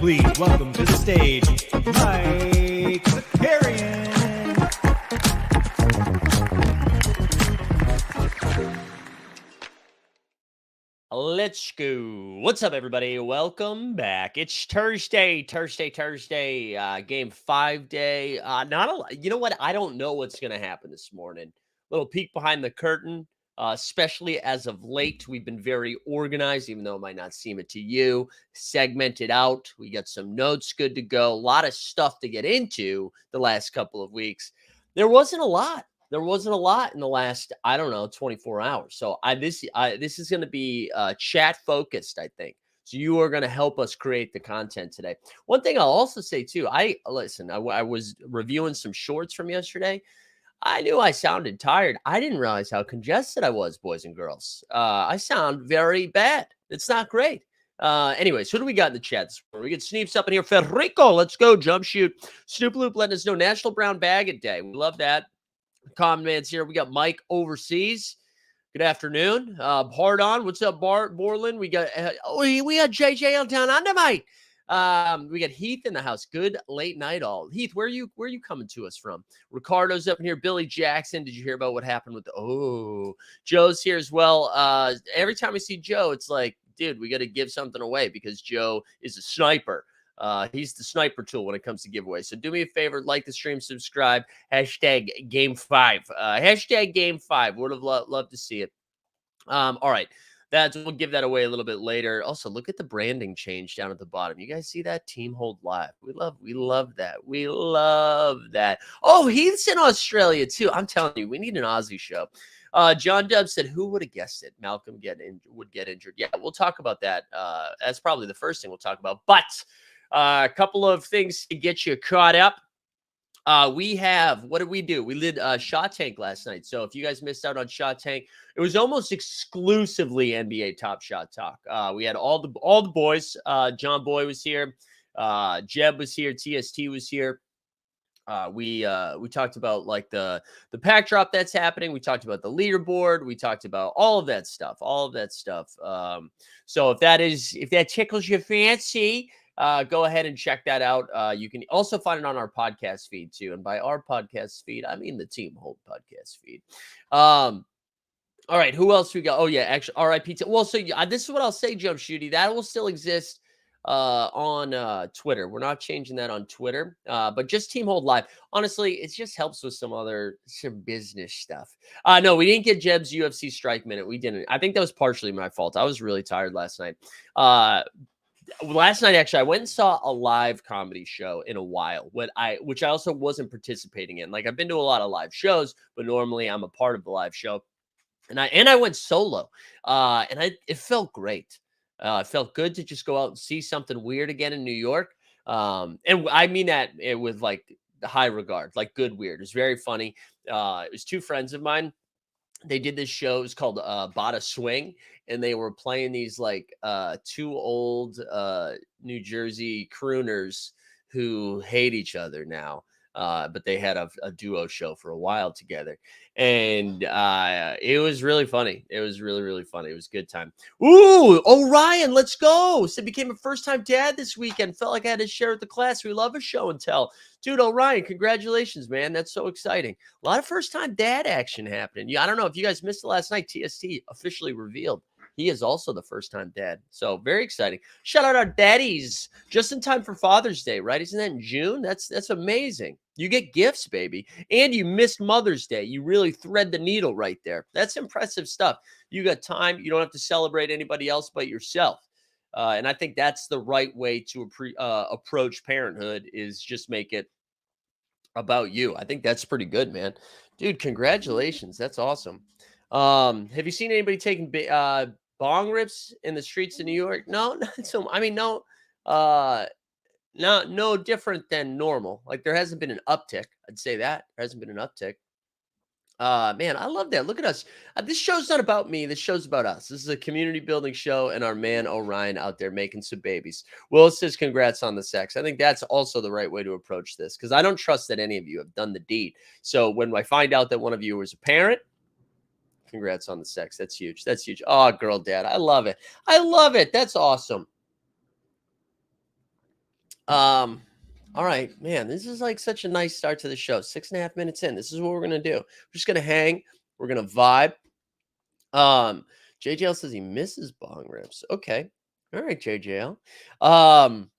Please welcome to the stage, Mike Zakarian. Let's go. What's up, everybody? Welcome back. It's Thursday, Game 5 day. Not a lot. You know what? I don't know what's going to happen this morning. Little peek behind the curtain. Especially as of late, we've been very organized, even though it might not seem it to you. Segmented out. We got some notes good to go. A lot of stuff to get into the last couple of weeks. There wasn't a lot. There wasn't a lot in the last, 24 hours. So this is going to be chat focused, I think. So you are going to help us create the content today. One thing I'll also say too, I was reviewing some shorts from yesterday. I knew I sounded tired. I didn't realize how congested I was, boys and girls. I sound very bad. It's not great. Anyways, who do we got in the chat this morning? We get Sneeps up in here. Federico, let's go. Jump shoot. Snoop Loop letting us know National Brown Bag Day. We love that. Common Man's here. We got Mike overseas. Good afternoon. Hard on. What's up, Borland? We got we got JJ down under, mate. We got Heath in the house. Good late night, all. Heath, where are you coming to us from? Ricardo's up in here. Billy Jackson. Did you hear about what happened with Joe's here as well. Every time I see Joe, it's like, dude, we got to give something away because Joe is a sniper. He's the sniper tool when it comes to giveaways. So do me a favor, like the stream, subscribe, hashtag game 5. Hashtag game 5. Would have loved to see it. All right. We'll give that away a little bit later. Also, look at the branding change down at the bottom. You guys see that? Team Hold Live. We love that. We love that. Oh, he's in Australia too. I'm telling you, we need an Aussie show. John Dub said, who would have guessed it? Malcolm would get injured. Yeah, we'll talk about that. That's probably the first thing we'll talk about. But a couple of things to get you caught up. What did we do? We did Shot Tank last night. So if you guys missed out on Shot Tank, it was almost exclusively NBA Top Shot talk. We had all the boys. John Boy was here. Jeb was here. TST was here. We talked about like the pack drop that's happening. We talked about the leaderboard. We talked about all of that stuff. So if that tickles your fancy, go ahead and check that out. You can also find it on our podcast feed too. And by our podcast feed, I mean the Team Hold podcast feed. All right, who else we got? Oh yeah, actually, RIP. Well, so this is what I'll say, Jump Shooty. That will still exist on Twitter. We're not changing that on Twitter, but just Team Hold Live. Honestly, it just helps with some business stuff. No, we didn't get Jeb's UFC Strike Minute. We didn't. I think that was partially my fault. I was really tired last night. Last night, actually, I went and saw a live comedy show in a while, which I also wasn't participating in. Like, I've been to a lot of live shows, but normally I'm a part of the live show. And I went solo, it felt great. It felt good to just go out and see something weird again in New York. And I mean that with like the high regard, like good weird. It was very funny. It was two friends of mine. They did this show. It was called Bada Swing, and they were playing these like two old New Jersey crooners who hate each other now. but they had a duo show for a while together, and it was really funny. It was really, really funny. It was a good time. Ooh, Orion, let's go. So became a first-time dad this weekend. Felt like I had to share with the class. We love a show and tell. Dude, Orion, congratulations, man. That's so exciting. A lot of first-time dad action happening. Yeah, I don't know if you guys missed it last night. TST officially revealed he is also the first-time dad. So very exciting. Shout out our daddies. Just in time for Father's Day, right? Isn't that in June? That's amazing. You get gifts, baby. And you missed Mother's Day. You really thread the needle right there. That's impressive stuff. You got time. You don't have to celebrate anybody else but yourself. And I think that's the right way to approach parenthood is just make it about you. I think that's pretty good, man. Dude, congratulations. That's awesome. Have you seen anybody taking bong rips in the streets of New York? No, not so. I mean, no, uh, no different than normal. Like there hasn't been an uptick. I'd say that there hasn't been an uptick. Man, I love that. Look at us. This show's not about me. This show's about us. This is a community building show, and our man Orion out there making some babies. Will says, "Congrats on the sex." I think that's also the right way to approach this because I don't trust that any of you have done the deed. So when I find out that one of you is a parent, congrats on the sex. That's huge. That's huge. Oh, girl, dad, I love it. I love it. That's awesome. Um, all right, man, this is like such a nice start to the show. 6.5 minutes in. This is what we're gonna do. We're just gonna hang. We're gonna vibe. Um, JJL says he misses bong rips. Okay. All right, JJL. Um,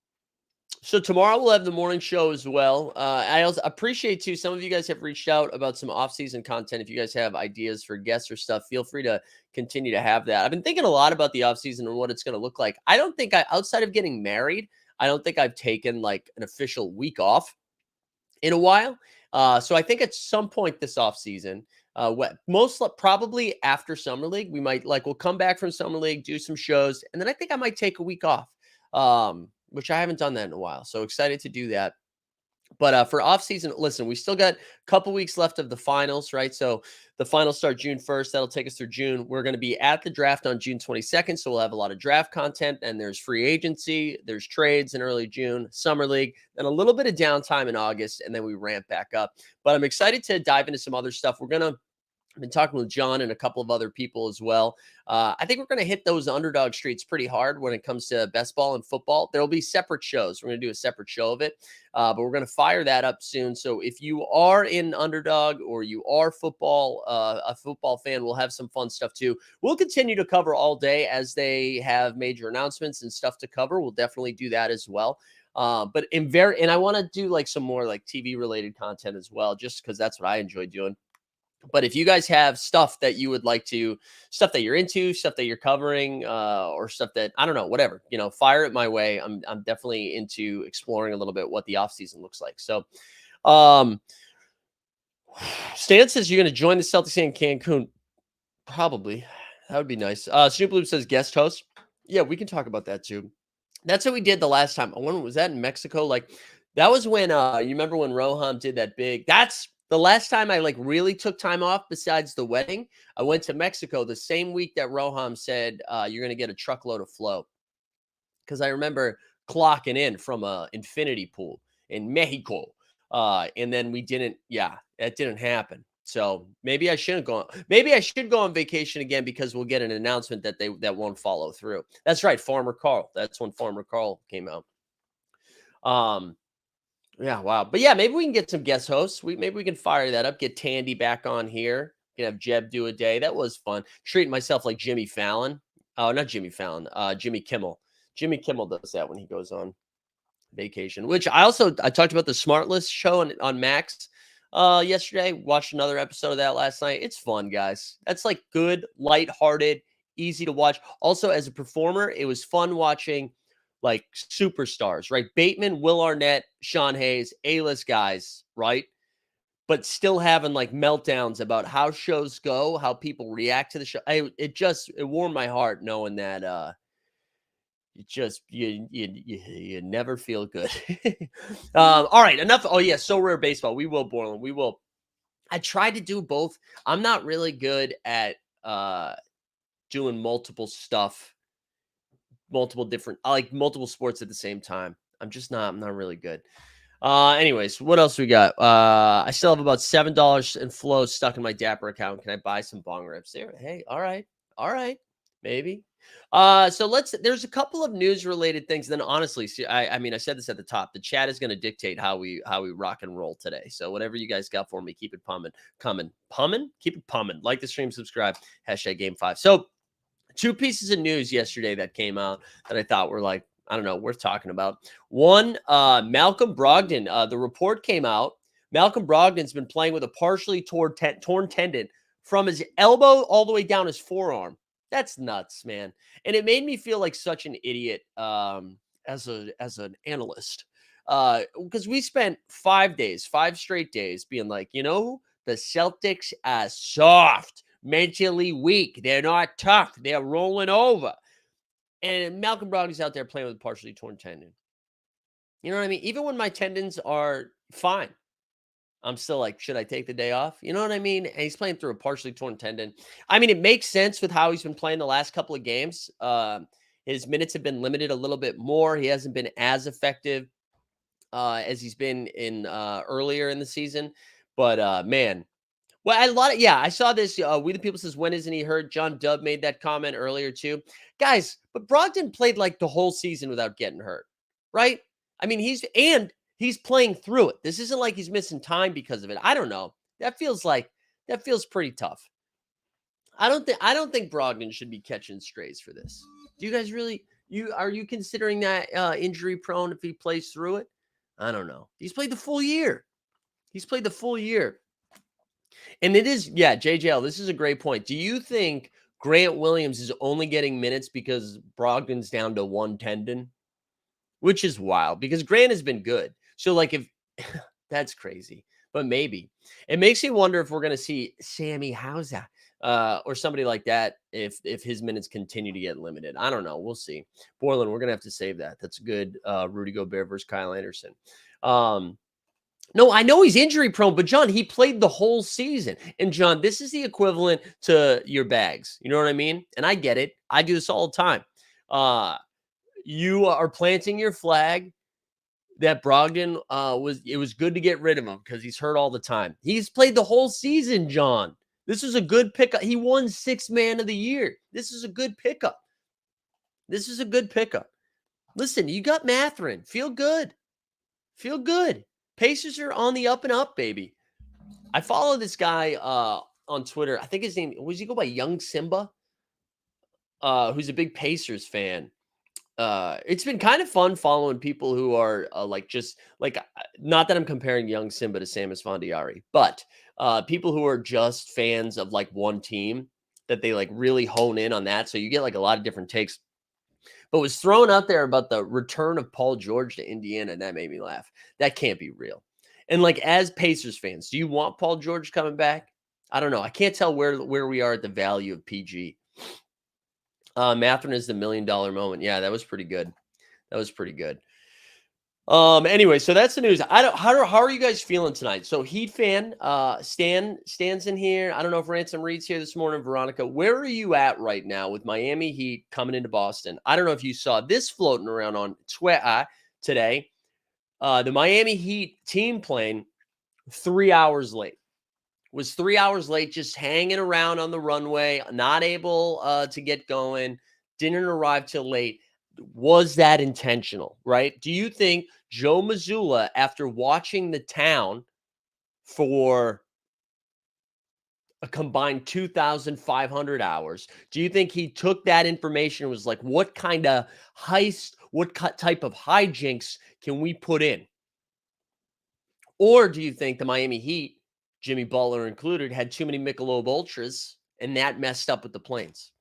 so tomorrow we'll have the morning show as well. I also appreciate too. Some of you guys have reached out about some off-season content. If you guys have ideas for guests or stuff, feel free to continue to have that. I've been thinking a lot about the off-season and what it's going to look like. I don't think outside of getting married, I don't think I've taken like an official week off in a while. So I think at some point this offseason, probably after Summer League, we might we'll come back from Summer League, do some shows, and then I think I might take a week off, which I haven't done that in a while. So excited to do that. But for off season, listen, we still got a couple weeks left of the finals, right? So the finals start June 1st. That'll take us through June. We're going to be at the draft on June 22nd. So we'll have a lot of draft content, and there's free agency, there's trades in early June, Summer League, and a little bit of downtime in August, and then we ramp back up. But I'm excited to dive into some other stuff. I've been talking with John and a couple of other people as well. I think we're going to hit those underdog streets pretty hard when it comes to best ball and football. There will be separate shows. We're going to do a separate show of it, but we're going to fire that up soon. So if you are in underdog or you are a football fan, we'll have some fun stuff too. We'll continue to cover all day as they have major announcements and stuff to cover. We'll definitely do that as well. But and I want to do like some more like TV related content as well, just because that's what I enjoy doing. But if you guys have stuff that you would like to, stuff that you're into, stuff that you're covering, or stuff that I don't know, whatever, fire it my way. I'm definitely into exploring a little bit what the off season looks like. So, Stan says you're going to join the Celtics in Cancun. Probably, that would be nice. Snoop Loop says guest host. Yeah, we can talk about that too. That's what we did the last time. When was that in Mexico? Like that was when you remember when Roham did that big. That's the last time I really took time off besides the wedding. I went to Mexico the same week that Roham said you're going to get a truckload of flow. Because I remember clocking in from a infinity pool in Mexico. And then we didn't, that didn't happen. So maybe I shouldn't go. Maybe I should go on vacation again because we'll get an announcement that won't follow through. That's right, Farmer Carl. That's when Farmer Carl came out. Yeah, wow. But yeah, maybe we can get some guest hosts. Maybe we can fire that up. Get Tandy back on here. We can have Jeb do a day. That was fun. Treating myself like Jimmy Fallon. Oh, not Jimmy Fallon. Jimmy Kimmel. Jimmy Kimmel does that when he goes on vacation. Which I talked about the Smart List show on Max yesterday. Watched another episode of that last night. It's fun, guys. That's like good, lighthearted, easy to watch. Also, as a performer, it was fun watching like superstars, right? Bateman, Will Arnett, Sean Hayes, A-list guys, right? But still having like meltdowns about how shows go, how people react to the show. It warmed my heart knowing that you never feel good. All right, enough. Oh yeah, so rare baseball. We will, Borland. We will. I tried to do both. I'm not really good at doing multiple stuff, multiple different, I like multiple sports at the same time. I'm not really good. Anyways, what else we got? I still have about $7 in flow stuck in my Dapper account. Can I buy some bong rips there? Hey, all right, maybe. So there's a couple of news related things. Then honestly, see, I mean, I said this at the top. The chat is going to dictate how we rock and roll today. So whatever you guys got for me, keep it pumping, keep it pumping. Like the stream, subscribe. Hashtag Game 5. So two pieces of news yesterday that came out that I thought were like, I don't know, worth talking about. One, Malcolm Brogdon. The report came out. Malcolm Brogdon's been playing with a partially torn tendon from his elbow all the way down his forearm. That's nuts, man. And it made me feel like such an idiot as an analyst. Because we spent 5 straight days being like, the Celtics are soft, mentally weak. They're not tough. They're rolling over. And Malcolm Brogdon's out there playing with a partially torn tendon. You know what I mean? Even when my tendons are fine, I'm still like, should I take the day off? You know what I mean? And he's playing through a partially torn tendon. I mean, it makes sense with how he's been playing the last couple of games. His minutes have been limited a little bit more. He hasn't been as effective as he's been in earlier in the season. But man, well, I saw this. We the People says, when isn't he hurt? John Dubb made that comment earlier too. Guys, but Brogdon played like the whole season without getting hurt, right? I mean, he's playing through it. This isn't like he's missing time because of it. I don't know. That feels pretty tough. I don't think Brogdon should be catching strays for this. Do you guys really are you considering that injury prone if he plays through it? I don't know. He's played the full year. And it is, yeah, JJL, this is a great point. Do you think Grant Williams is only getting minutes because Brogdon's down to one tendon? Which is wild because Grant has been good. So, like, if that's crazy, but maybe it makes me wonder if we're going to see Sammy Hauser or somebody like that if his minutes continue to get limited. I don't know. We'll see. Borland, we're going to have to save that. That's good. Rudy Gobert versus Kyle Anderson. No, I know he's injury prone, but John, he played the whole season. And John, this is the equivalent to your bags. You know what I mean? And I get it. I do this all the time. You are planting your flag that Brogdon it was good to get rid of him because he's hurt all the time. He's played the whole season, John. This is a good pickup. He won 6th man of the year. This is a good pickup. Listen, you got Mathurin. Feel good. Pacers are on the up and up, baby. I follow this guy on Twitter. I think his name was he go by Young Simba, who's a big Pacers fan. It's been kind of fun following people who are not that I'm comparing Young Simba to Sam Esfandiari, but people who are just fans of like one team that they like really hone in on that. So you get like a lot of different takes. But was thrown out there about the return of Paul George to Indiana, and that made me laugh. That can't be real. And like as Pacers fans, do you want Paul George coming back? I don't know. I can't tell where we are at the value of PG. Mathurin is the $1 million moment. Yeah, that was pretty good. Anyway, so that's the news. How are you guys feeling tonight? So Heat fan, Stan's in here. I don't know if Ransom Reed's here this morning. Veronica, where are you at right now with Miami Heat coming into Boston? I don't know if you saw this floating around on Twitter today. The Miami Heat team plane 3 hours late. Was 3 hours late, just hanging around on the runway, not able to get going, didn't arrive till late. Was that intentional, right? Do you think Joe Mazzulla, after watching the town for a combined 2,500 hours, do you think he took that information and was like, what kind of heist, what type of hijinks can we put in? Or do you think the Miami Heat, Jimmy Butler included, had too many Michelob Ultras and that messed up with the planes?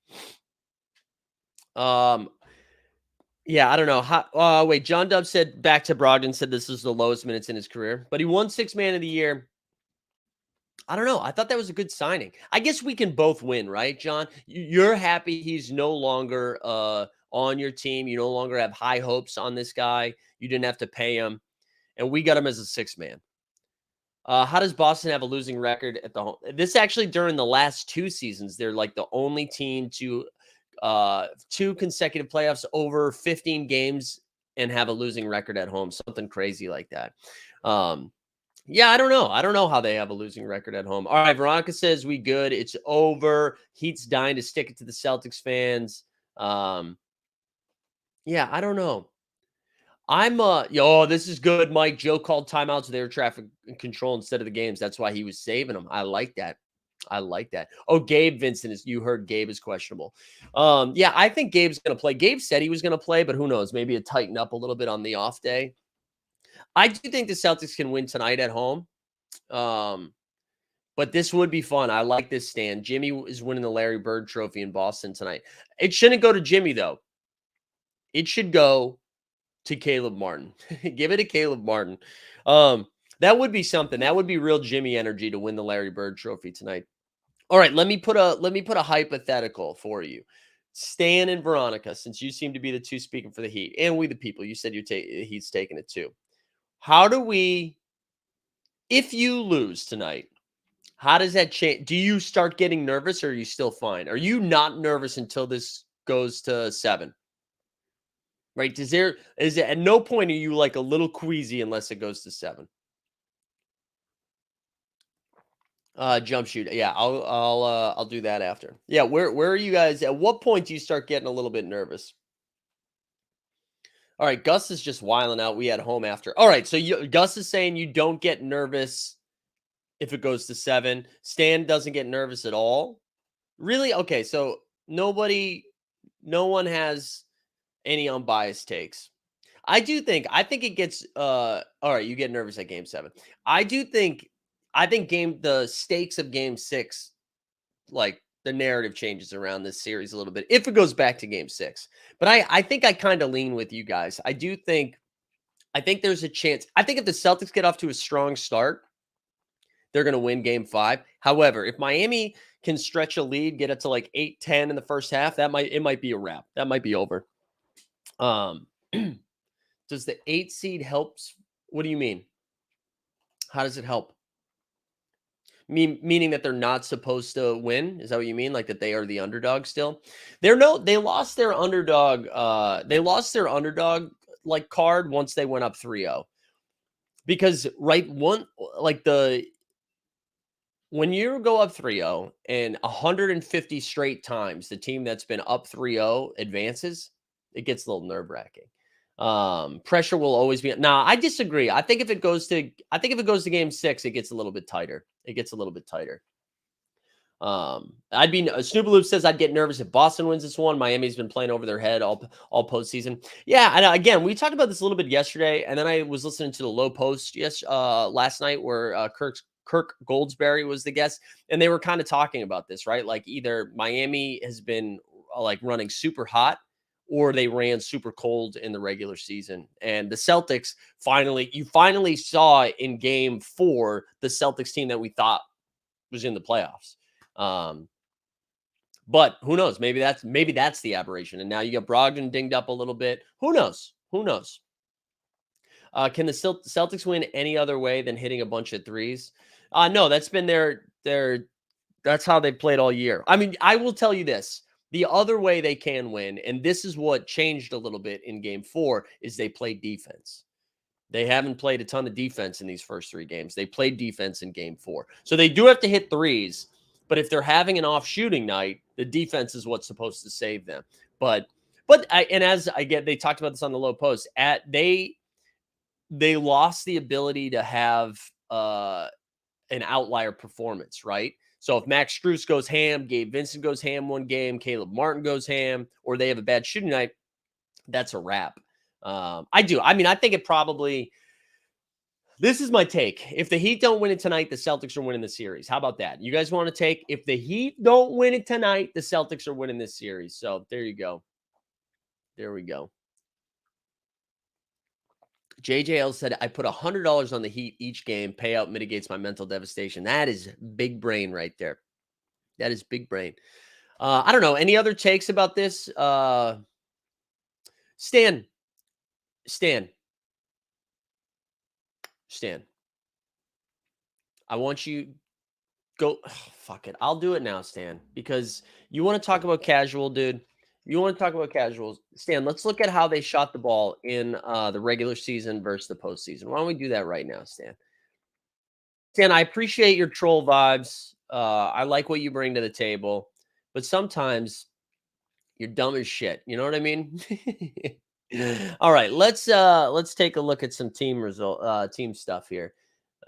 Yeah, I don't know. Wait, John Dubb said back to Brogdon, said this is the lowest minutes in his career, but he won 6th man of the year. I don't know. I thought that was a good signing. I guess we can both win, right, John? You're happy he's no longer on your team. You no longer have high hopes on this guy. You didn't have to pay him, and we got him as a 6th man. How does Boston have a losing record at the home? This actually during the last 2 seasons, they're like the only team to 2 consecutive playoffs over 15 games and have a losing record at home, something crazy like that. Um, yeah, I don't know. I don't know how they have a losing record at home. All right, Veronica says we good. It's over. Heat's dying to stick it to the Celtics fans. Um, yeah, I don't know. This is good, Mike. Joe called timeouts with air traffic control instead of the games. That's why he was saving them. I like that. I like that. Oh, Gabe Vincent you heard Gabe is questionable. Yeah, I think Gabe's gonna play. Gabe said he was gonna play, but who knows? Maybe it tightened up a little bit on the off day. I do think the Celtics can win tonight at home. Um, but this would be fun. I like this stand. Jimmy is winning the Larry Bird Trophy in Boston tonight. It shouldn't go to Jimmy though. It should go to Caleb Martin. Give it to Caleb Martin. That would be something. That would be real Jimmy energy to win the Larry Bird Trophy tonight. All right, let me put a hypothetical for you. Stan and Veronica, since you seem to be the two speaking for the Heat, and we the people, you said Heat's taking it too. How do we, if you lose tonight, how does that change? Do you start getting nervous or are you still fine? Are you not nervous until this goes to 7? Right? Is it at no point are you like a little queasy unless it goes to 7? Jump shoot. Yeah, I'll do that after. Yeah, where are you guys? At what point do you start getting a little bit nervous? All right, Gus is just wiling out. We had home after. All right, so Gus is saying you don't get nervous if it goes to 7. Stan doesn't get nervous at all. Really? Okay, so no one has any unbiased takes. I think it gets all right, you get nervous at game 7. I do think game the stakes of game 6, like the narrative changes around this series a little bit if it goes back to game 6. But I think I kind of lean with you guys. I think there's a chance. I think if the Celtics get off to a strong start, they're going to win game 5. However, if Miami can stretch a lead, get it to like 8-10 in the first half, it might be a wrap. That might be over. Um Does the 8 seed helps? What do you mean? How does it help? Meaning that they're not supposed to win? Is that what you mean? Like that they are the underdog still? They lost their underdog. They lost their underdog like card once they went up 3-0. Because right one like the when you go up 3-0 and 150 straight times the team that's been up 3-0 advances, it gets a little nerve-wracking. Pressure will always be. Nah, I disagree. I think if it goes to game 6, it gets a little bit tighter. It gets a little bit tighter. I'd be Snoopaloop says I'd get nervous if Boston wins this one. Miami's been playing over their head all postseason. Yeah, and again, we talked about this a little bit yesterday, and then I was listening to the Low Post last night where Kirk Goldsberry was the guest, and they were kind of talking about this, right? Like either Miami has been like running super hot or they ran super cold in the regular season. And the Celtics you finally saw in game 4 the Celtics team that we thought was in the playoffs. Um, but who knows? Maybe that's the aberration. And now you got Brogdon dinged up a little bit. Who knows? Who knows? Can the Celtics win any other way than hitting a bunch of threes? No, that's been their that's how they played all year. I mean, I will tell you this. The other way they can win, and this is what changed a little bit in game 4, is they played defense. They haven't played a ton of defense in these first 3 games. They played defense in game 4. So they do have to hit threes, but if they're having an off shooting night, the defense is what's supposed to save them. They talked about this on the Low Post, they lost the ability to have an outlier performance, right? So if Max Strus goes ham, Gabe Vincent goes ham one game, Caleb Martin goes ham, or they have a bad shooting night, that's a wrap. I do. I mean, I think it probably. This is my take. If the Heat don't win it tonight, the Celtics are winning the series. How about that? You guys want to take? If the Heat don't win it tonight, the Celtics are winning this series. So there you go. There we go. JJL said, I put $100 on the Heat each game. Payout mitigates my mental devastation. That is big brain right there. That is big brain. I don't know. Any other takes about this? Stan. I want you go. Fuck it. I'll do it now, Stan, because you want to talk about casual, dude. You want to talk about casuals, Stan? Let's look at how they shot the ball in the regular season versus the postseason. Why don't we do that right now, Stan? Stan, I appreciate your troll vibes. I like what you bring to the table, but sometimes you're dumb as shit. You know what I mean? All right, let's take a look at some team stuff here.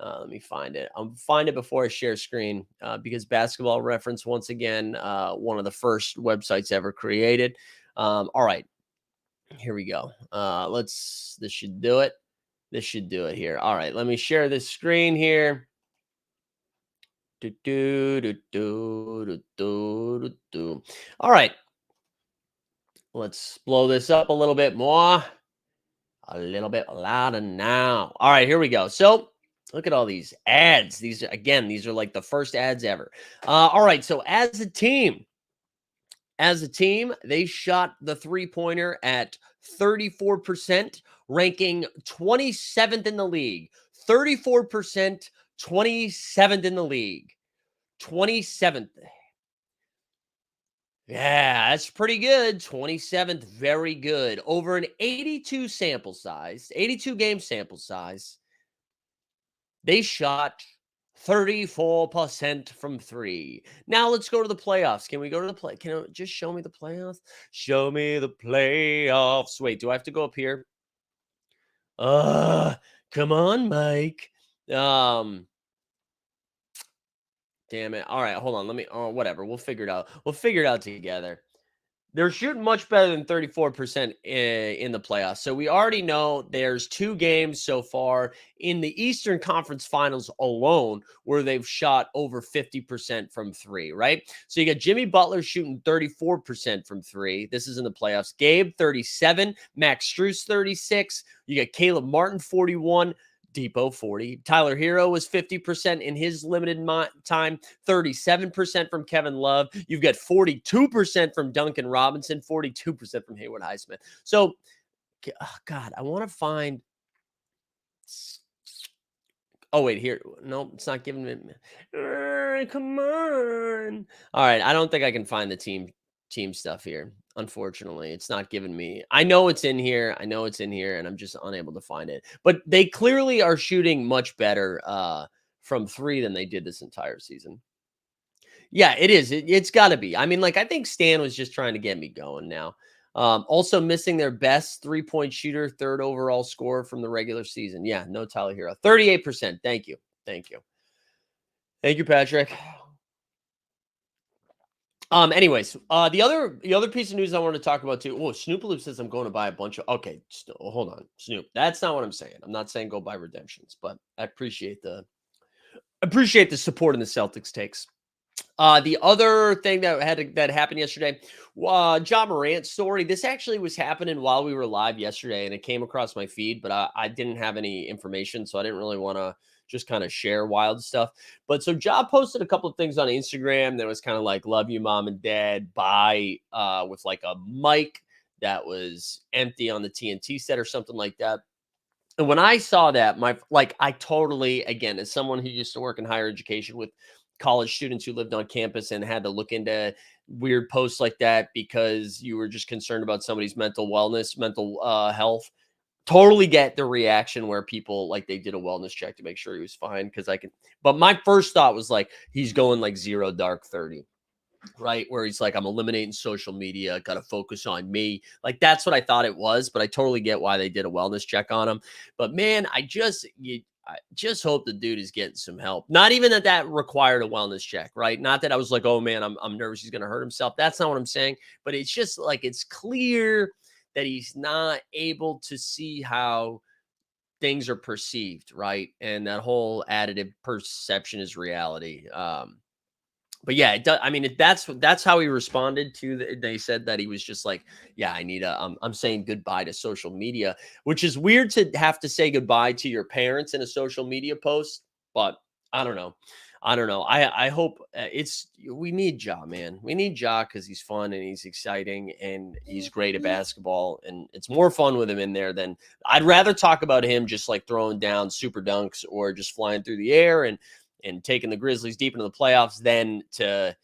Let me find it. I'll find it before I share screen because Basketball Reference, once again, one of the first websites ever created. All right, here we go. This should do it. This should do it here. All right, let me share this screen here. Do, do, do, do, do, do, do, do. All right, let's blow this up a little bit more. A little bit louder now. All right, here we go. So look at all these ads. These are like the first ads ever. All right, so as a team, they shot the three-pointer at 34%, ranking 27th in the league. 34%, 27th in the league. 27th. Yeah, that's pretty good. 27th, very good. Over an 82 game sample size, they shot 34% from three. Now let's go to the playoffs. Can we go to the play? Can you just show me the playoffs? Show me the playoffs. Wait, do I have to go up here? Come on, Mike. Damn it. All right, hold on. Whatever. We'll figure it out. We'll figure it out together. They're shooting much better than 34% in the playoffs. So we already know there's 2 games so far in the Eastern Conference Finals alone where they've shot over 50% from 3, right? So you got Jimmy Butler shooting 34% from 3. This is in the playoffs. Gabe 37, Max Strus 36. You got Caleb Martin 41. Depot 40. Tyler Hero was 50% in his limited time, 37% from Kevin Love. You've got 42% from Duncan Robinson, 42% from Haywood Highsmith. So, God, I want to find. Oh, wait, here. No, it's not giving me. Come on. All right. I don't think I can find the team stuff here. Unfortunately, it's not giving me. I know it's in here. And I'm just unable to find it. But they clearly are shooting much better from 3 than they did this entire season. Yeah, it is. It's got to be. I mean, like, I think Stan was just trying to get me going now. Also missing their best 3-point shooter, 3rd overall scorer from the regular season. Yeah, no Tyler Hero. 38%. Thank you. Thank you. Thank you, Patrick. Anyways, the other piece of news I want to talk about too. Oh, Snoopaloop says I'm going to buy a bunch of. Okay, hold on, Snoop. That's not what I'm saying. I'm not saying go buy redemptions, but I appreciate the support in the Celtics takes. The other thing that happened yesterday, Ja Morant story. This actually was happening while we were live yesterday, and it came across my feed, but I didn't have any information, so I didn't really want to just kind of share wild stuff. But so Ja posted a couple of things on Instagram that was kind of like "Love you, mom and dad." Bye, with like a mic that was empty on the TNT set or something like that. And when I saw that, I totally, again, as someone who used to work in higher education with college students who lived on campus and had to look into weird posts like that because you were just concerned about somebody's mental wellness, mental health. Totally get the reaction where people like they did a wellness check to make sure he was fine but my first thought was like he's going like 0 dark 30. Right, where he's like, I'm eliminating social media, got to focus on me. Like, that's what I thought it was, but I totally get why they did a wellness check on him. But man, I just hope the dude is getting some help. Not even that required a wellness check, right? Not that I was like, oh man, I'm nervous he's going to hurt himself. That's not what I'm saying. But it's just like, it's clear that he's not able to see how things are perceived, right? And that whole additive perception is reality. But yeah, it does. I mean, that's how he responded to. They said that he was just like, "Yeah, I need a. I'm saying goodbye to social media," which is weird to have to say goodbye to your parents in a social media post. But I don't know. I hope we need Ja, man. We need Ja because he's fun and he's exciting and he's great at basketball, and it's more fun with him in there than I'd rather talk about him just like throwing down super dunks or just flying through the air and taking the Grizzlies deep into the playoffs than to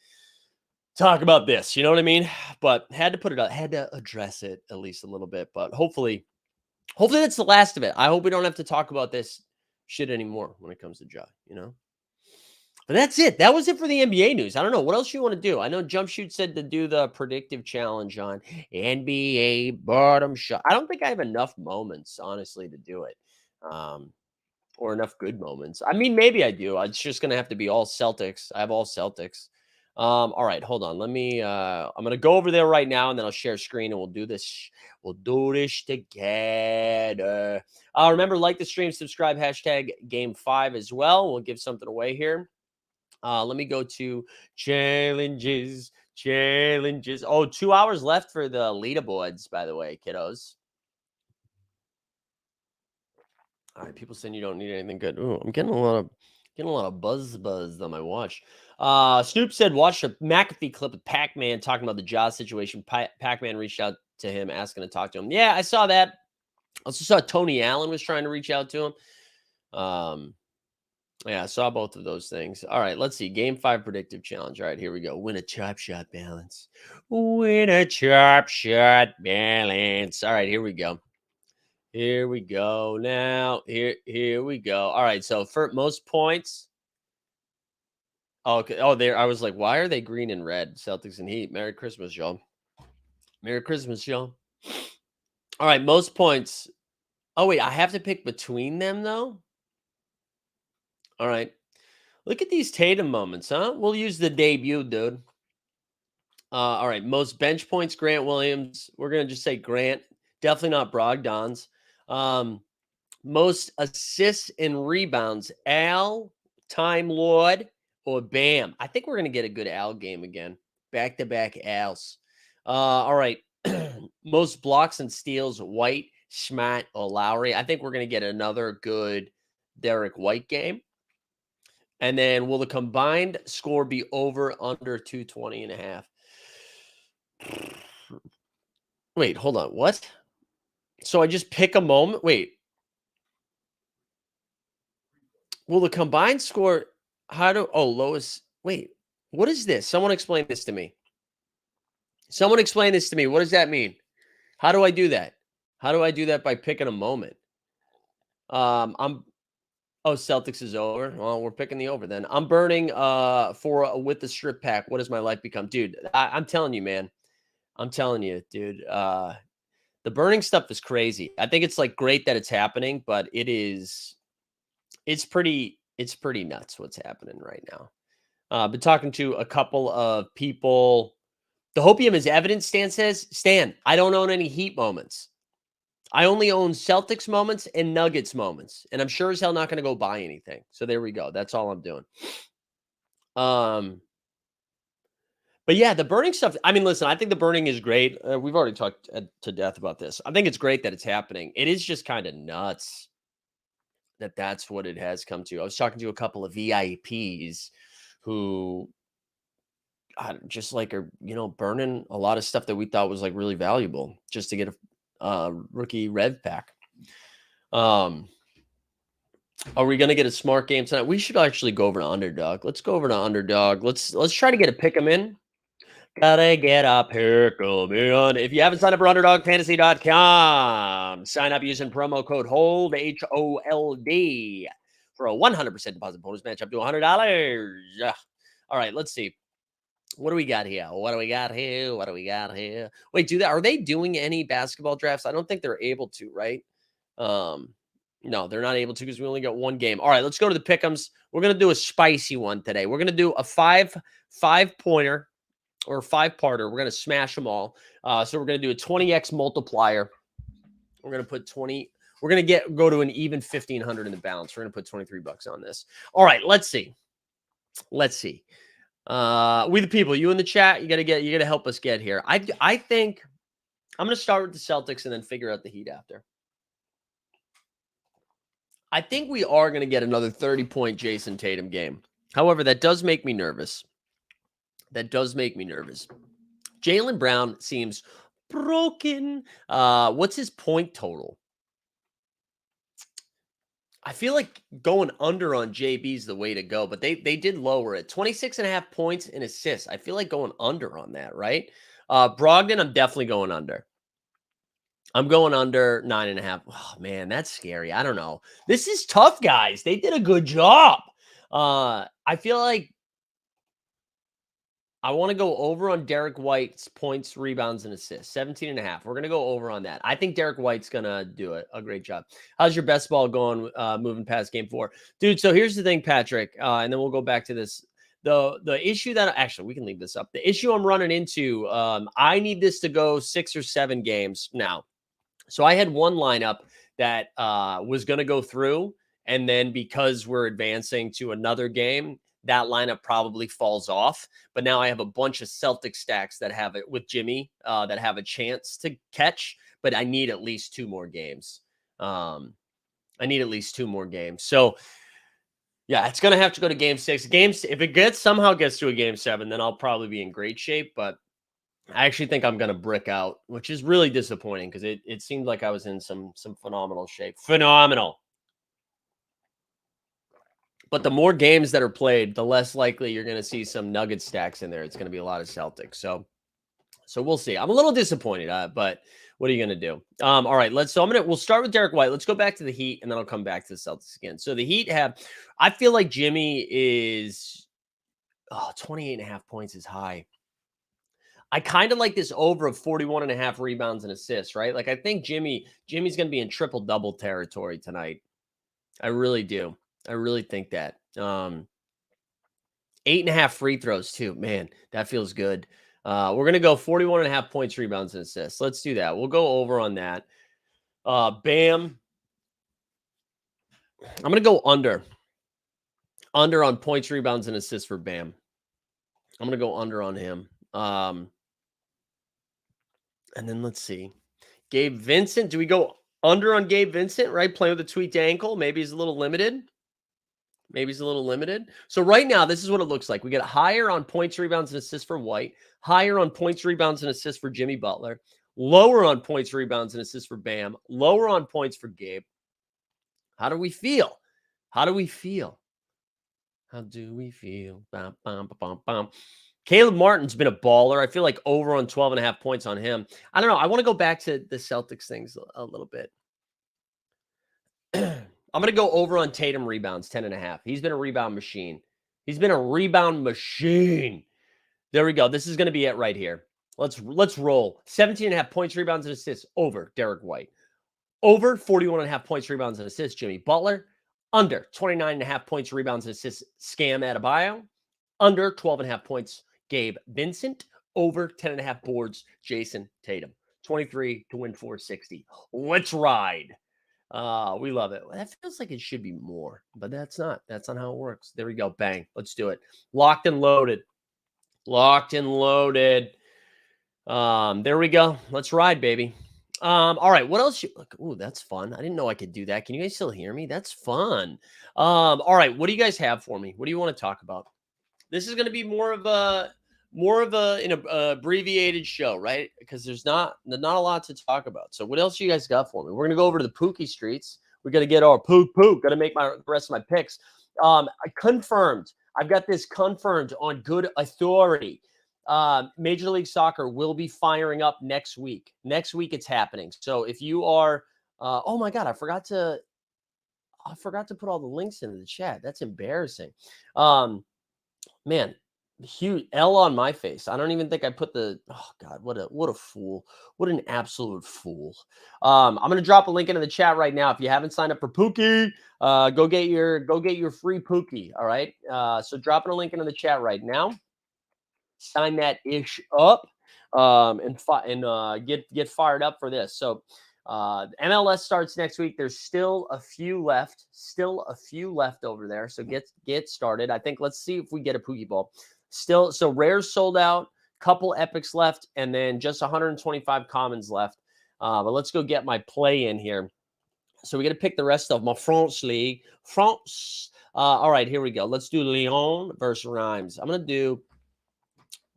talk about this. You know what I mean? But had to put it up, had to address it at least a little bit. But hopefully that's the last of it. I hope we don't have to talk about this shit anymore when it comes to Ja, you know? But that's it. That was it for the NBA news. I don't know what else you want to do. I know Jump Shoot said to do the predictive challenge on NBA bottom shot. I don't think I have enough moments, honestly, to do it. Um, or enough good moments. I mean, maybe I do. It's just gonna have to be all Celtics. I have all Celtics. All right, hold on. Let me I'm gonna go over there right now and then I'll share screen and we'll do this. We'll do this together. Remember, like the stream, subscribe, hashtag game 5 as well. We'll give something away here. Let me go to challenges. Challenges. Oh, 2 hours left for the leaderboards, by the way, kiddos. All right, people saying you don't need anything good. Ooh, I'm getting a lot of buzz on my watch. Snoop said watch a McAfee clip of Pac-Man talking about the Jaws situation. Pac-Man reached out to him asking to talk to him. Yeah, I saw that. I also saw Tony Allen was trying to reach out to him. Yeah, I saw both of those things. All right, let's see. Game 5 predictive challenge. All right, here we go. Win a chop shot balance. Win a chop shot balance. All right, here we go. Here we go. Now, here we go. All right, so for most points. Okay. Oh, there. I was like, why are they green and red? Celtics and Heat. Merry Christmas, y'all. Merry Christmas, y'all. All right, most points. Oh, wait, I have to pick between them though. All right. Look at these Tatum moments, huh? We'll use the debut, dude. All right, most bench points, Grant Williams. We're gonna just say Grant. Definitely not Brogdon's. Most assists and rebounds, Al, Time Lord, or Bam. I think we're gonna get a good Al game again. Back-to-back Als. All right. Most blocks and steals, White, Schmatt, or Lowry. I think we're gonna get another good Derek White game. And then will the combined score be over under 220 and a half? Wait, hold on. What? So I just pick a moment. Wait. Will the combined score lowest wait. What is this? Someone explain this to me. Someone explain this to me. What does that mean? How do I do that? How do I do that by picking a moment? I'm Celtics is over. Well, we're picking the over then. I'm burning for with the strip pack. What does my life become? Dude, I'm telling you, man. I'm telling you, dude. The burning stuff is crazy. I think it's like great that it's happening, but it's pretty nuts what's happening right now. Been talking to a couple of people. The hopium is evidence, Stan says. Stan, I don't own any Heat moments. I only own Celtics moments and Nuggets moments. And I'm sure as hell not going to go buy anything. So there we go. That's all I'm doing. But yeah, the burning stuff. I mean, listen, I think the burning is great. We've already talked to death about this. I think it's great that it's happening. It is just kind of nuts that that's what it has come to. I was talking to a couple of VIPs who just like are burning a lot of stuff that we thought was like really valuable just to get a rookie rev pack. Are we gonna get a smart game tonight? We should actually go over to Underdog. Let's go over to Underdog. Let's try to get a pick 'em in. Gotta get a pick 'em in. If you haven't signed up for UnderdogFantasy.com, sign up using promo code HOLD HOLD for a 100% deposit bonus match up to $100. All right, let's see. What do we got here? What do we got here? What do we got here? Wait, are they doing any basketball drafts? I don't think they're able to, right? No, they're not able to because we only got one game. All right, let's go to the pick'ems. We're gonna do a spicy one today. We're gonna do a five-pointer or 5-parter. We're gonna smash them all. So we're gonna do a 20x multiplier. We're gonna put 20. We're gonna go to an even 1,500 in the balance. We're gonna put $23 on this. All right, let's see. Let's see. We the people, you in the chat, you gotta help us get here. I think I'm gonna start with the Celtics and then figure out the Heat after. I think we are gonna get another 30-point Jason Tatum game. However, that does make me nervous. Jaylen Brown seems broken. What's his point total? I feel like going under on JB is the way to go, but they did lower it. 26.5 points and assists. I feel like going under on that, right? Brogdon, I'm definitely going under. I'm going under 9.5. Oh man, that's scary. I don't know. This is tough, guys. They did a good job. I feel like I want to go over on Derek White's points, rebounds, and assists. 17.5. We're going to go over on that. I think Derek White's going to do it. A great job. How's your best ball going moving past game 4? Dude, so here's the thing, Patrick, and then we'll go back to this. The issue that actually we can leave this up. The issue I'm running into, I need this to go 6 or 7 games now. So I had one lineup that was going to go through, and then because we're advancing to another game, that lineup probably falls off. But now I have a bunch of Celtic stacks that have it with Jimmy that have a chance to catch, but I need at least 2 more games. I need at least 2 more games. So yeah, it's going to have to go to game 6. If it somehow gets to a game 7, then I'll probably be in great shape. But I actually think I'm going to brick out, which is really disappointing because it seemed like I was in some phenomenal shape. Phenomenal. But the more games that are played, the less likely you're going to see some Nugget stacks in there. It's going to be a lot of Celtics. So we'll see. I'm a little disappointed, but what are you going to do? All right, we'll start with Derek White. Let's go back to the Heat, and then I'll come back to the Celtics again. So the Heat I feel like Jimmy is 28.5 points is high. I kind of like this over of 41.5 rebounds and assists, right? Like I think Jimmy's going to be in triple double territory tonight. I really do. I really think that. 8.5 free throws too. Man, that feels good. We're going to go 41.5 points, rebounds, and assists. Let's do that. We'll go over on that. Bam. I'm going to go under. Under on points, rebounds, and assists for Bam. I'm going to go under on him. And then let's see. Gabe Vincent. Do we go under on Gabe Vincent, right? Playing with a tweaked ankle. Maybe he's a little limited. So right now, this is what it looks like. We get higher on points, rebounds, and assists for White. Higher on points, rebounds, and assists for Jimmy Butler. Lower on points, rebounds, and assists for Bam. Lower on points for Gabe. How do we feel? How do we feel? Bum, bum, bum, bum. Caleb Martin's been a baller. I feel like over on 12.5 points on him. I don't know. I want to go back to the Celtics things a little bit. I'm going to go over on Tatum rebounds, 10.5. He's been a rebound machine. There we go. This is going to be it right here. Let's roll. 17.5 points, rebounds, and assists over Derek White. Over 41.5 points, rebounds, and assists, Jimmy Butler. Under 29.5 points, rebounds, and assists, Scam Adebayo. Under 12.5 points, Gabe Vincent. Over 10.5 boards, Jason Tatum. 23 to win 460. Let's ride. We love it. That feels like it should be more, but that's not. That's not how it works. There we go. Bang. Let's do it. Locked and loaded. There we go. Let's ride, baby. All right. What else? Ooh, that's fun. I didn't know I could do that. Can you guys still hear me? That's fun. All right. What do you guys have for me? What do you want to talk about? This is going to be more of an abbreviated show, right? Because there's not a lot to talk about. So what else you guys got for me? We're going to go over to the Pookie streets. We're going to get our pook. Got to make the rest of my picks. I confirmed. I've got this confirmed on good authority. Major League Soccer will be firing up next week. Next week it's happening. So if you are, oh my God, I forgot to put all the links into the chat. That's embarrassing. Man, huge L on my face. I don't even think I put oh God, what a fool. What an absolute fool. I'm going to drop a link into the chat right now. If you haven't signed up for Pookie, go get your free Pookie. All right. So dropping a link into the chat right now. Sign that ish up and get fired up for this. So MLS starts next week. There's still a few left over there. So get started. I think let's see if we get a Pookie Ball. So rares sold out, couple epics left, and then just 125 commons left. But let's go get my play in here. So we got to pick the rest of my France League. France. All right, here we go. Let's do Lyon versus Reims. I'm gonna do.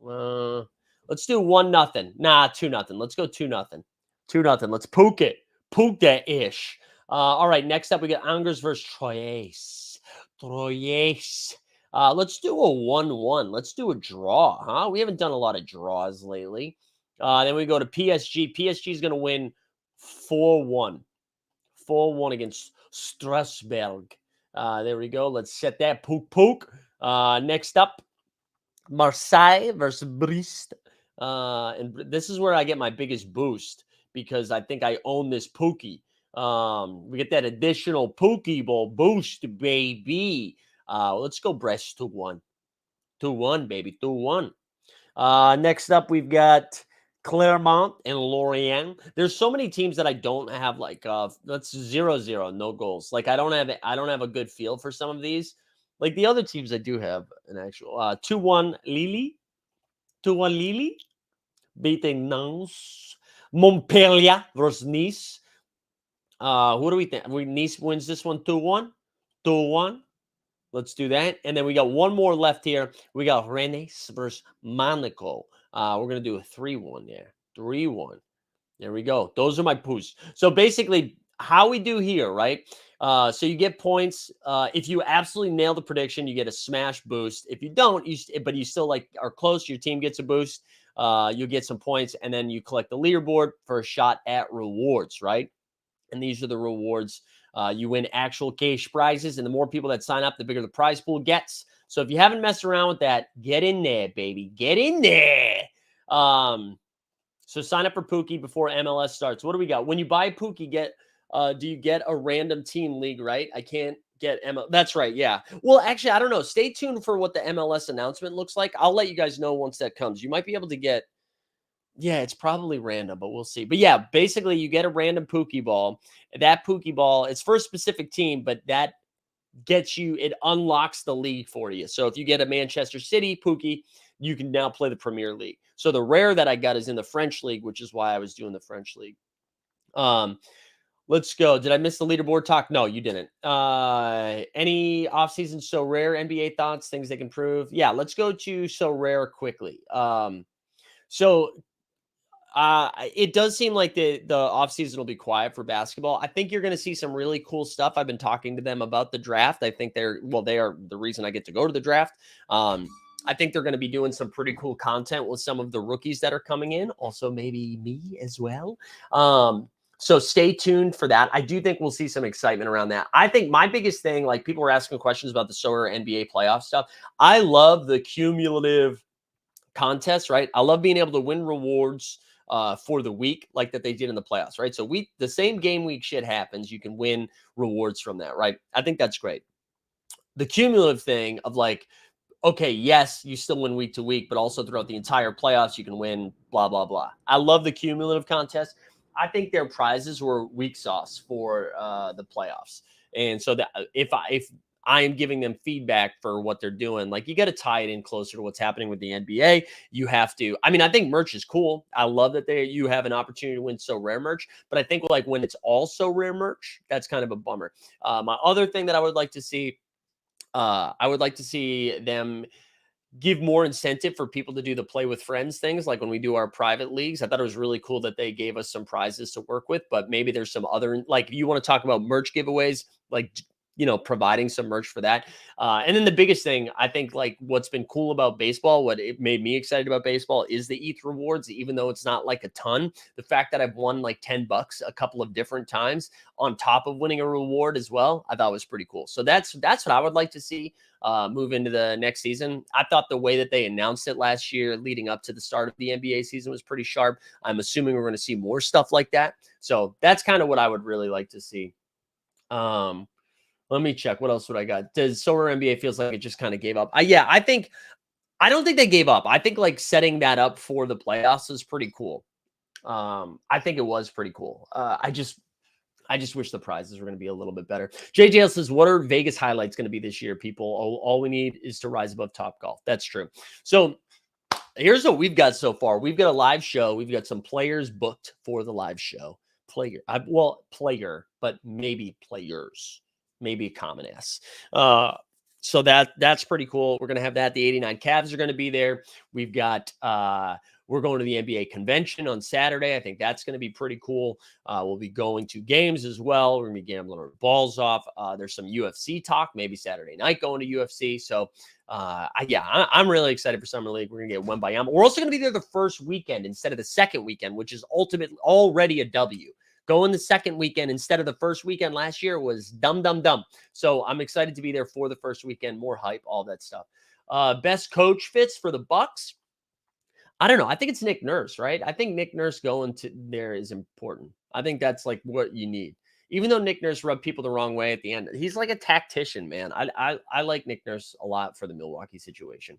Let's do 1-0. Nah, 2-0. Let's go 2-0. 2-0. Let's pook it. Pook that ish. All right, next up we got Angers versus Troyes. Troyes. Let's do a 1-1. Let's do a draw, huh? We haven't done a lot of draws lately. Then we go to PSG. PSG is going to win 4-1. 4-1 against Strasbourg. There we go. Let's set that pook. Next up, Marseille versus Brest. And this is where I get my biggest boost because I think I own this Pookie. We get that additional Pookie Bowl boost, baby. Let's go Brest 2-1. 2-1, baby. 2-1. Next up, we've got Clermont and Lorient. There's so many teams that I don't have that's 0-0, no goals. Like I don't have a good feel for some of these. Like the other teams I do have an actual 2-1 Lille. 2-1 Lille beating Nantes. Montpellier versus Nice. Who do we think? Nice wins this one 2-1. 2-1. Let's do that. And then we got one more left here. We got Rennes versus Monaco. We're going to do a 3-1 there. 3-1. There we go. Those are my poos. So basically, how we do here, right? So you get points. If you absolutely nail the prediction, you get a smash boost. If you don't, but you still are close, your team gets a boost. You get some points, and then you collect the leaderboard for a shot at rewards, right? And these are the rewards. You win actual cash prizes, and the more people that sign up, the bigger the prize pool gets. So if you haven't messed around with that, get in there, baby. Get in there. So sign up for Pookie before MLS starts. What do we got? When you buy Pookie, do you get a random team league, right? I can't get MLS. That's right, yeah. Well, actually, I don't know. Stay tuned for what the MLS announcement looks like. I'll let you guys know once that comes. You might be able to get, yeah, it's probably random, but we'll see. But yeah, basically you get a random Pookie ball. That Pookie ball, it's for a specific team, but that it unlocks the league for you. So if you get a Manchester City Pookie, you can now play the Premier League. So the rare that I got is in the French League, which is why I was doing the French League. Let's go. Did I miss the leaderboard talk? No, you didn't. Any offseason so rare NBA thoughts, things they can prove? Yeah, let's go to so rare quickly. It does seem like the offseason will be quiet for basketball. I think you're going to see some really cool stuff. I've been talking to them about the draft. I think they are the reason I get to go to the draft. I think they're going to be doing some pretty cool content with some of the rookies that are coming in. Also, maybe me as well. So stay tuned for that. I do think we'll see some excitement around that. I think my biggest thing, like people were asking questions about the Solar NBA playoff stuff. I love the cumulative contest, right? I love being able to win rewards for the week like that they did in the playoffs, right? So the same game week shit happens. You can win rewards from that, right? I think that's great. The cumulative thing of okay, yes, you still win week to week, but also throughout the entire playoffs, you can win blah, blah, blah. I love the cumulative contest. I think their prizes were weak sauce for the playoffs. And so that if I am giving them feedback for what they're doing, you got to tie it in closer to what's happening with the NBA. You have to, I think merch is cool. I love that you have an opportunity to win so rare merch, but I think when it's also rare merch, that's kind of a bummer. My other thing that I would like to see, them give more incentive for people to do the play with friends things. Like when we do our private leagues, I thought it was really cool that they gave us some prizes to work with, but maybe there's some other, you want to talk about merch giveaways, providing some merch for that. And then the biggest thing, I think, what's been cool about baseball, what it made me excited about baseball is the ETH rewards, even though it's not a ton. The fact that I've won $10 a couple of different times on top of winning a reward as well, I thought was pretty cool. So that's what I would like to see move into the next season. I thought the way that they announced it last year leading up to the start of the NBA season was pretty sharp. I'm assuming we're going to see more stuff like that. So that's kind of what I would really like to see. Let me check. What else would I got? Does Solar NBA feels like it just kind of gave up? I don't think they gave up. I think setting that up for the playoffs is pretty cool. I think it was pretty cool. I just wish the prizes were going to be a little bit better. JJL says, what are Vegas highlights going to be this year, people? All we need is to rise above Top Golf. That's true. So here's what we've got so far. We've got a live show. We've got some players booked for the live show. Player, but maybe players. Maybe a common S. So that's pretty cool. We're going to have that. The 89 Cavs are going to be there. We've got We're going to the NBA convention on Saturday. I think that's going to be pretty cool. We'll be going to games as well. We're going to be gambling our balls off. There's some UFC talk, maybe Saturday night going to UFC. So, I'm really excited for Summer League. We're going to get Wembayama. We're also going to be there the first weekend instead of the second weekend, which is ultimately already a W. Going the second weekend instead of the first weekend last year was dumb. So I'm excited to be there for the first weekend. More hype, all that stuff. Best coach fits for the Bucks. I don't know. I think it's Nick Nurse, right? I think Nick Nurse going to there is important. I think that's like what you need. Even though Nick Nurse rubbed people the wrong way at the end, he's like a tactician, man. I like Nick Nurse a lot for the Milwaukee situation.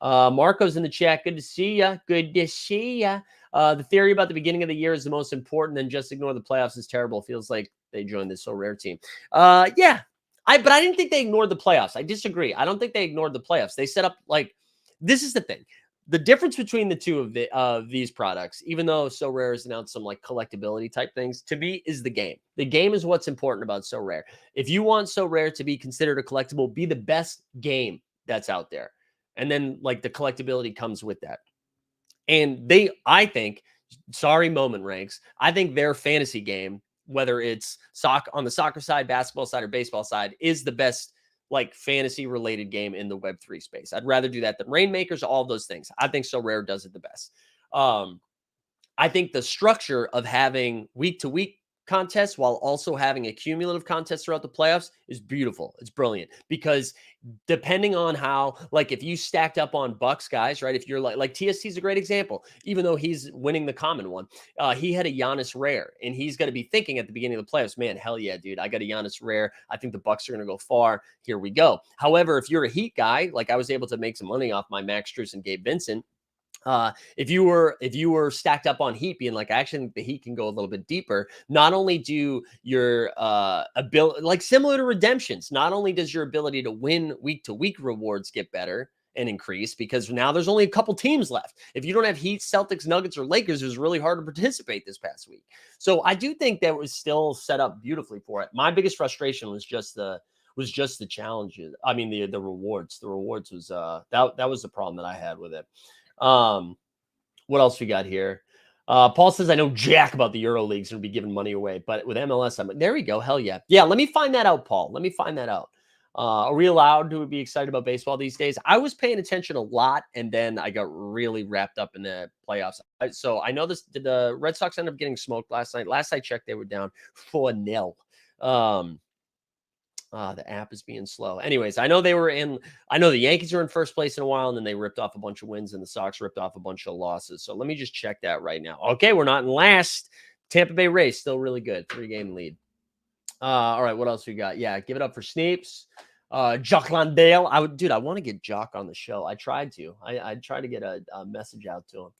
Marco's in the chat. Good to see ya. Good to see ya. The theory about the beginning of the year is the most important, and just ignore the playoffs is terrible. Feels like they joined this so rare team. Yeah. But I didn't think they ignored the playoffs. I disagree. I don't think they ignored the playoffs. They set up like this is the thing. The difference between the two of these products, even though So Rare has announced some like collectability type things, to me is the game. The game is what's important about So Rare. If you want So Rare to be considered a collectible, be the best game that's out there. And then like the collectability comes with that. And I think, sorry, moment ranks. I think their fantasy game, whether it's on the soccer side, basketball side, or baseball side, is the best like fantasy related game in the Web3 space. I'd rather do that than Rainmakers, all of those things. I think So Rare does it the best. I think the structure of having week to week contests while also having a cumulative contest throughout the playoffs is beautiful. It's brilliant because depending on how, like if you stacked up on Bucks guys, right? If you're like TSC is a great example, even though he's winning the common one, he had a Giannis rare and he's going to be thinking at the beginning of the playoffs, man, hell yeah, dude, I got a Giannis rare. I think the Bucks are going to go far. Here we go. However, if you're a Heat guy, like I was able to make some money off my Max Strus and Gabe Vincent, if you were stacked up on Heat, being like, I actually think the Heat can go a little bit deeper. Not only do your ability, like similar to redemptions, not only does your ability to win week to week rewards get better and increase because now there's only a couple teams left. If you don't have Heat, Celtics, Nuggets, or Lakers, it was really hard to participate this past week. So I do think that was still set up beautifully for it. My biggest frustration was just the challenges. I mean, the rewards. The rewards was that was the problem that I had with it. What else we got here? Paul says, I know jack about the Euro leagues and be giving money away, but with MLS, there we go. Hell yeah. Yeah. Let me find that out, Paul. Let me find that out. Are we allowed to be excited about baseball these days? I was paying attention a lot, and then I got really wrapped up in the playoffs. So I know the Red Sox ended up getting smoked last night. Last I checked, they were down 4-0. The app is being slow. Anyways, I know the Yankees are in first place in a while, and then they ripped off a bunch of wins, and the Sox ripped off a bunch of losses. So let me just check that right now. Okay, we're not in last. Tampa Bay Rays still really good. 3-game lead. All right, what else we got? Yeah, give it up for Sneeps. Jock Landale. I want to get Jock on the show. I tried to. I tried to get a message out to him.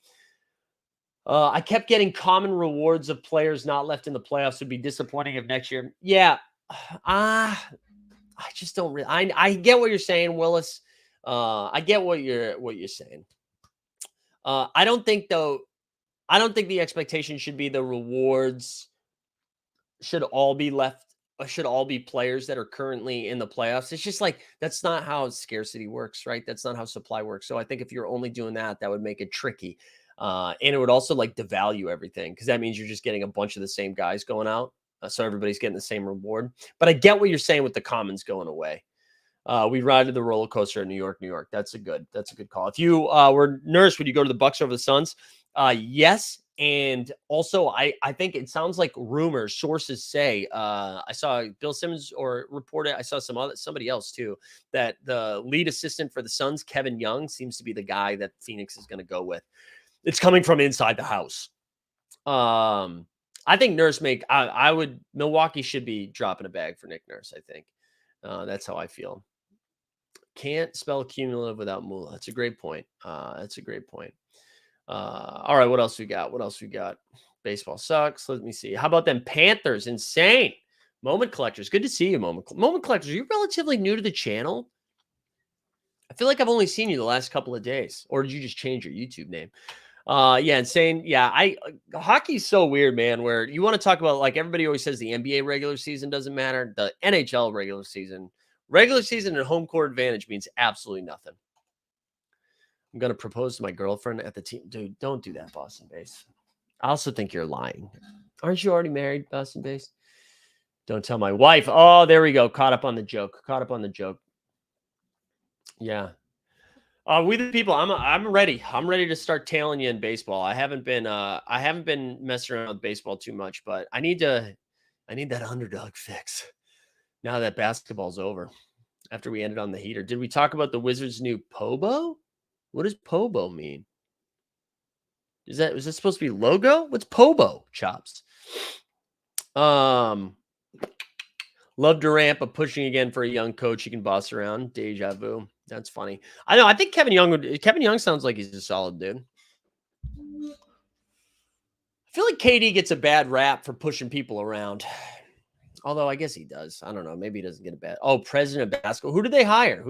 I kept getting common rewards of players not left in the playoffs. Would be disappointing if next year. Yeah. I just don't really. I get what you're saying, Willis. I get what you're saying. I don't think though. I don't think the expectation should be the rewards should all be left. Should all be players that are currently in the playoffs. It's just like that's not how scarcity works, right? That's not how supply works. So I think if you're only doing that, that would make it tricky, and it would also like devalue everything because that means you're just getting a bunch of the same guys going out. So everybody's getting the same reward. But I get what you're saying with the commons going away. We ride to the roller coaster in New York. That's a good call. If you were Nurse, would you go to the Bucks over the Suns? Yes. And also, I think it sounds like rumors, sources say, I saw Bill Simmons or reported, I saw somebody else too, that the lead assistant for the Suns, Kevin Young, seems to be the guy that Phoenix is going to go with. It's coming from inside the house. I think Milwaukee should be dropping a bag for Nick Nurse. I think that's how I feel. Can't spell cumulative without Moolah. That's a great point. All right, what else we got? Baseball sucks. Let me see. How about them Panthers? Insane. Moment Collectors. Good to see you, Moment Collectors. Are you relatively new to the channel? I feel like I've only seen you the last couple of days. Or did you just change your YouTube name? Yeah, insane. Yeah, hockey's so weird, man, where you want to talk about, like, everybody always says the NBA regular season doesn't matter. The NHL regular season and home court advantage means absolutely nothing. I'm going to propose to my girlfriend at the team. Dude, don't do that, Boston Base. I also think you're lying. Aren't you already married, Boston Base? Don't tell my wife. Oh, there we go. Caught up on the joke. Caught up on the joke. Yeah. We the people. I'm ready. I'm ready to start tailing you in baseball. I haven't been messing around with baseball too much, but I need that underdog fix now that basketball's over. After we ended on the heater, did we talk about the Wizards' new Pobo? What does Pobo mean? Was that supposed to be logo? What's Pobo, Chops? Love Durant, but pushing again for a young coach he can boss around. Deja vu. That's funny. I know. I think Kevin Young sounds like he's a solid dude. I feel like KD gets a bad rap for pushing people around. Although I guess he does. I don't know. Maybe he doesn't get a bad. Oh, president of basketball. Who did they hire?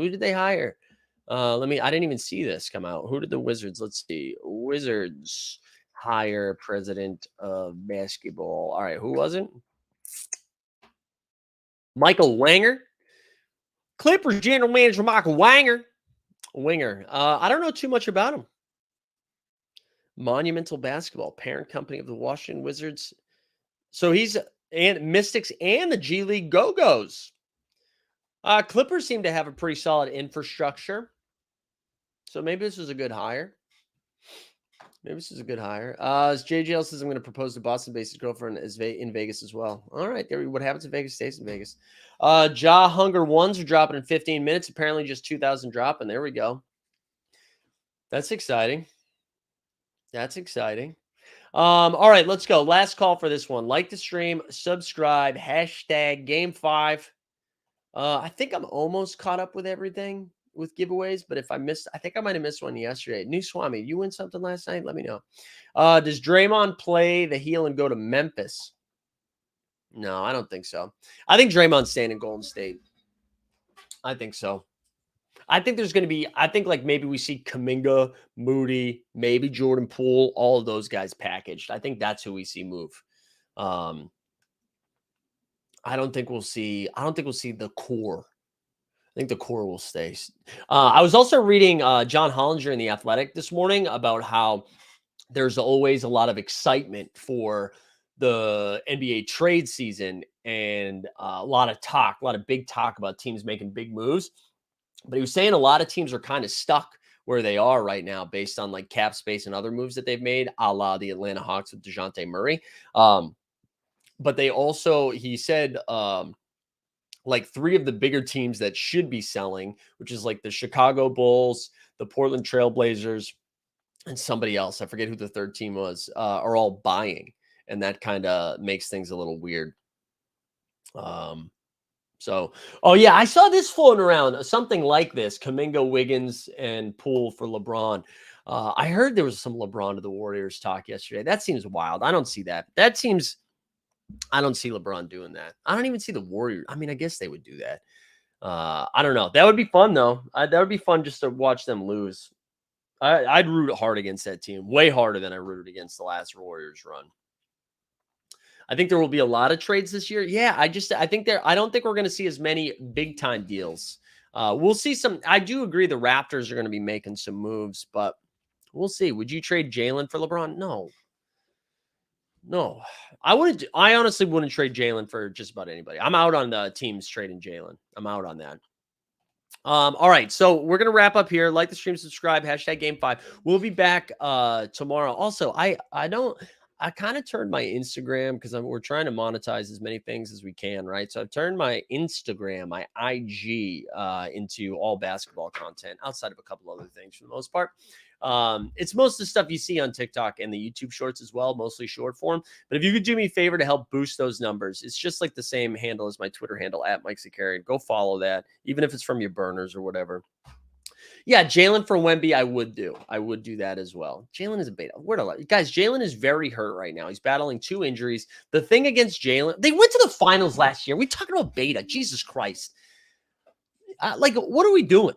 I didn't even see this come out. Who did the Wizards? Let's see. Wizards hire president of basketball. All right. Who was it? Michael Wanger. Clippers general manager Michael Winger. I don't know too much about him. Monumental Basketball, parent company of the Washington Wizards. So he's and Mystics and the G League Go-Go's. Clippers seem to have a pretty solid infrastructure. So maybe this was a good hire. As JGL says, I'm going to propose to Boston-based girlfriend is in Vegas as well. All right, there. What happens in Vegas stays in Vegas. Ja Hunger ones are dropping in 15 minutes. Apparently, just 2,000 dropping. There we go. That's exciting. All right, let's go. Last call for this one. Like the stream, subscribe, hashtag Game 5. I think I'm almost caught up with everything with giveaways, but if I missed, I think I might have missed one yesterday. New Swami, you win something last night? Let me know. Does Draymond play the heel and go to Memphis? No, I don't think so. I think Draymond's staying in Golden State. I think so. I think there's going to be, like maybe we see Kuminga, Moody, maybe Jordan Poole, all of those guys packaged. I think that's who we see move. I don't think we'll see the core. I think the core will stay. I was also reading John Hollinger in The Athletic this morning about how there's always a lot of excitement for the NBA trade season and a lot of big talk about teams making big moves. But he was saying a lot of teams are kind of stuck where they are right now based on like cap space and other moves that they've made, a la the Atlanta Hawks with DeJounte Murray. But they also, he said, like 3 of the bigger teams that should be selling, which is like the Chicago Bulls, the Portland Trailblazers, and somebody else, I forget who the third team was, are all buying. And that kind of makes things a little weird. Oh yeah, I saw this floating around, something like this: Kuminga, Wiggins, and Poole for LeBron. I heard there was some LeBron to the Warriors talk yesterday. That seems wild. I don't see that. I don't see LeBron doing that. I don't even see the Warriors. I mean, I guess they would do that. I don't know. That would be fun though. That would be fun just to watch them lose. I'd root hard against that team, way harder than I rooted against the last Warriors run. I think there will be a lot of trades this year. Yeah, I don't think we're going to see as many big time deals. We'll see some. I do agree the Raptors are going to be making some moves, but we'll see. Would you trade Jalen for LeBron? No, I wouldn't. I honestly wouldn't trade Jalen for just about anybody. I'm out on the teams trading Jalen. I'm out on that. All right, so we're gonna wrap up here. Like the stream, subscribe, hashtag Game 5. We'll be back tomorrow. Also, I kind of turned my Instagram because we're trying to monetize as many things as we can, right? So I've turned my Instagram, my IG, into all basketball content outside of a couple other things for the most part. It's most of the stuff you see on TikTok and the YouTube shorts as well, mostly short form. But if you could do me a favor to help boost those numbers, it's just like the same handle as my Twitter handle at Mike Zakarian. Go follow that, even if it's from your burners or whatever. Yeah, Jalen for Wemby, I would do that as well. Jalen is a beta. Guys, Jalen is very hurt right now. He's battling 2 injuries. The thing against Jalen, they went to the finals last year. We talking about beta. Jesus Christ. What are we doing?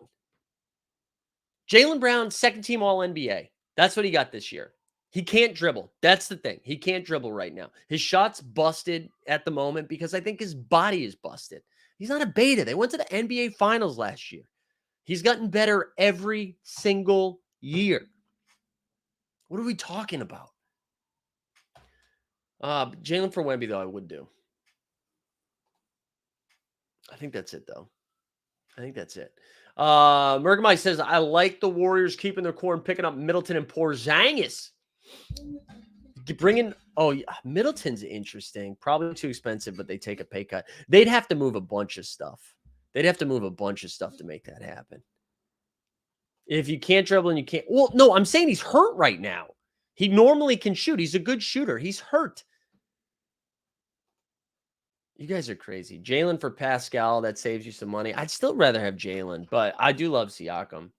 Jalen Brown, 2nd team All-NBA. That's what he got this year. He can't dribble. That's the thing. He can't dribble right now. His shot's busted at the moment because I think his body is busted. He's not a beta. They went to the NBA finals last year. He's gotten better every single year. What are we talking about? Jalen for Wemby, though, I would do. I think that's it, though. I think that's it. Murgamai says, I like the Warriors keeping their core and picking up Middleton and Porzingis. Bringing, Middleton's interesting. Probably too expensive, but they take a pay cut. They'd have to move a bunch of stuff. They'd have to move a bunch of stuff to make that happen. If you can't dribble and you can't, well, no, I'm saying he's hurt right now. He normally can shoot. He's a good shooter. He's hurt. You guys are crazy. Jalen for Pascal, that saves you some money. I'd still rather have Jalen, but I do love Siakam.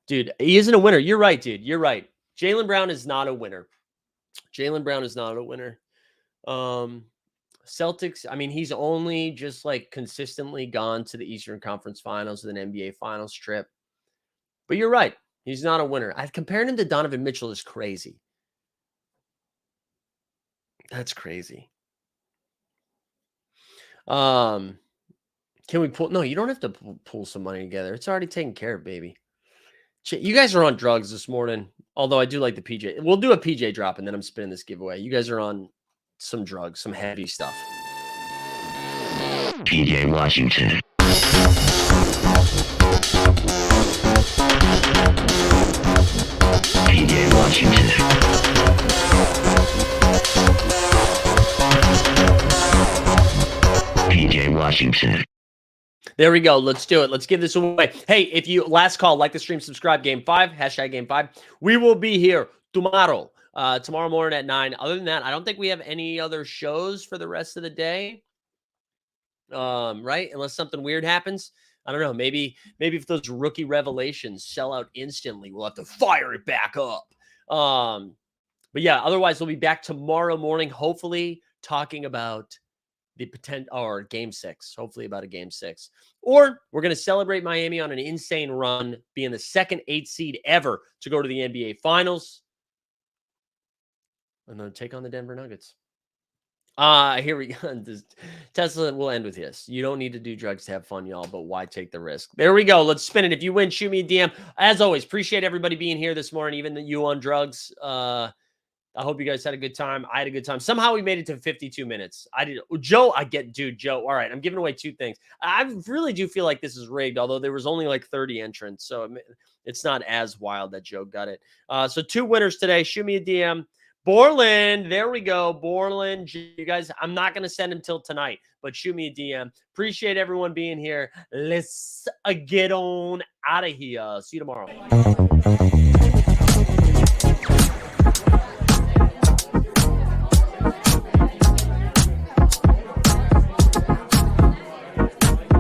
Dude, he isn't a winner. You're right, dude. You're right. Jaylen Brown is not a winner. Jaylen Brown is not a winner. Celtics, I mean, he's only just like consistently gone to the Eastern Conference Finals with an NBA Finals trip. But you're right. He's not a winner. Comparing him to Donovan Mitchell is crazy. That's crazy. Can we pull? No, you don't have to pull some money together. It's already taken care of, baby. You guys are on drugs this morning. Although I do like the PJ. We'll do a PJ drop and then I'm spinning this giveaway. You guys are on some drugs, some heavy stuff. PJ Washington. PJ Washington. PJ Washington. There we go. Let's do it. Let's give this away. Hey, if you last call, like the stream, subscribe, Game 5, hashtag Game 5. We will be here tomorrow morning at 9. Other than that, I don't think we have any other shows for the rest of the day. Right? Unless something weird happens. I don't know. Maybe if those rookie revelations sell out instantly, we'll have to fire it back up. But yeah, otherwise we'll be back tomorrow morning, hopefully talking about the potential or game 6, hopefully about a game 6. Or we're going to celebrate Miami on an insane run, being the second 8 seed ever to go to the NBA Finals. And then take on the Denver Nuggets. Here we go. Tesla will end with this. You don't need to do drugs to have fun, y'all, but why take the risk? There we go. Let's spin it. If you win, shoot me a DM. As always, appreciate everybody being here this morning, even you on drugs. I hope you guys had a good time. I had a good time. Somehow we made it to 52 minutes. I did. Joe, Joe. All right. I'm giving away 2 things. I really do feel like this is rigged, although there was only like 30 entrants. So it's not as wild that Joe got it. So 2 winners today. Shoot me a DM. Borland, there we go. Borland, you guys, I'm not going to send him till tonight, but shoot me a DM. Appreciate everyone being here. Let's get on out of here. See you tomorrow.